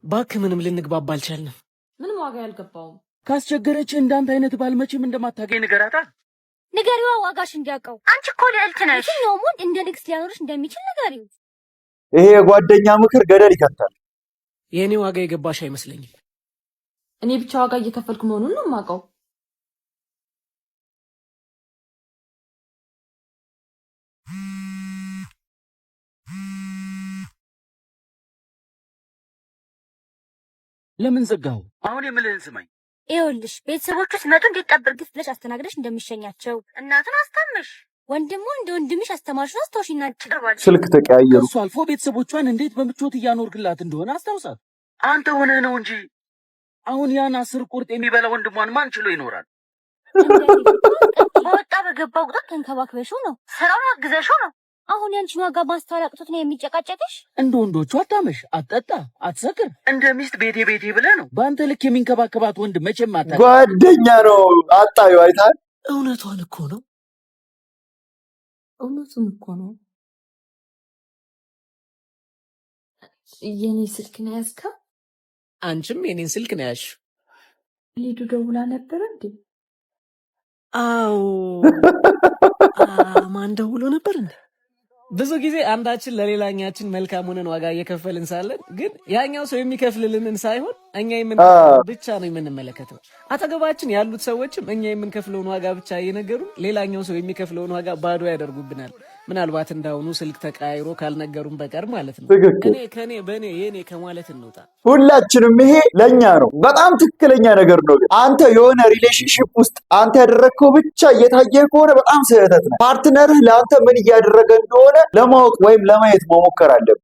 ባክ ምንም ልንግባባ አልቻልንም። ምንም ዋጋ ያልገባው ካስቸገረች እንዳንተ አይነት ባል መቼም እንደማታገኝ ንገራታ። ንገሪዋ ዋጋሽ እንዲያውቀው። አንቺ እኮ ልዕልት ነሽ። የትኛውም ወንድ እንደ ንግስት ሊያኖርሽ እንደሚችል ንገሪው። ይሄ የጓደኛ ምክር ገደል ይከታል። የእኔ ዋጋ የገባሽ አይመስለኝም። እኔ ብቻ ዋጋ እየከፈልኩ መሆኑን ነው የማውቀው። ለምን ዘጋው? አሁን የምልህን ስማኝ። ይኸውልሽ ቤተሰቦቹ ሲመጡ እንዴት ጠብር ግፍ ብለሽ አስተናግደሽ እንደሚሸኛቸው እናቱን አስታምሽ ወንድሙን እንደ ወንድምሽ አስተማርሽን አስታውሽና ጭርባል ስልክ ተቀያየሩ። እሱ አልፎ ቤተሰቦቿን እንዴት በምቾት እያኖርክላት እንደሆነ አስታውሳት። አንተ ሆነህ ነው እንጂ አሁን ያን 10 ቁርጥ የሚበላ ወንድሟን ማን ችሎ ይኖራል? በወጣ በገባው ቁጥር ተንከባክበሽው ነው፣ ስራውን አግዘሽው ነው። አሁን ያንቺን ዋጋ ማስተዋል አቅቶት ነው የሚጨቃጨቅሽ? እንደ ወንዶቹ አታመሽ፣ አትጠጣ፣ አትሰክር። እንደ ሚስት ቤቴ ቤቴ ብለህ ነው። በአንተ ልክ የሚንከባከባት ወንድ መቼም አታ ጓደኛ ነው። አጣዩ አይታል። እውነቷን እኮ ነው። እውነቱን እኮ ነው። የኔ ስልክ ነው ያዝከው? አንቺም የኔን ስልክ ነው ያዝሽው? ሊዱ ደውላ ነበር እንዴ? አዎ። ማን ደውሎ ነበር እንዴ? ብዙ ጊዜ አንዳችን ለሌላኛችን መልካም ሆነን ዋጋ እየከፈልን ሳለን ግን ያኛው ሰው የሚከፍልልንን ሳይሆን እኛ የምንከፍለው ብቻ ነው የምንመለከተው። አጠገባችን ያሉት ሰዎችም እኛ የምንከፍለውን ዋጋ ብቻ እየነገሩን ሌላኛው ሰው የሚከፍለውን ዋጋ ባዶ ያደርጉብናል። ምናልባት እንዳሁኑ ስልክ ተቃይሮ ካልነገሩን በቀር ማለት ነው። እኔ ከኔ በኔ የኔ ከማለት እንውጣ። ሁላችንም ይሄ ለኛ ነው። በጣም ትክክለኛ ነገር ነው። ግን አንተ የሆነ ሪሌሽንሺፕ ውስጥ አንተ ያደረግከው ብቻ እየታየ ከሆነ በጣም ስህተት ነው። ፓርትነርህ ለአንተ ምን እያደረገ እንደሆነ ለማወቅ ወይም ለማየት መሞከር አለብህ።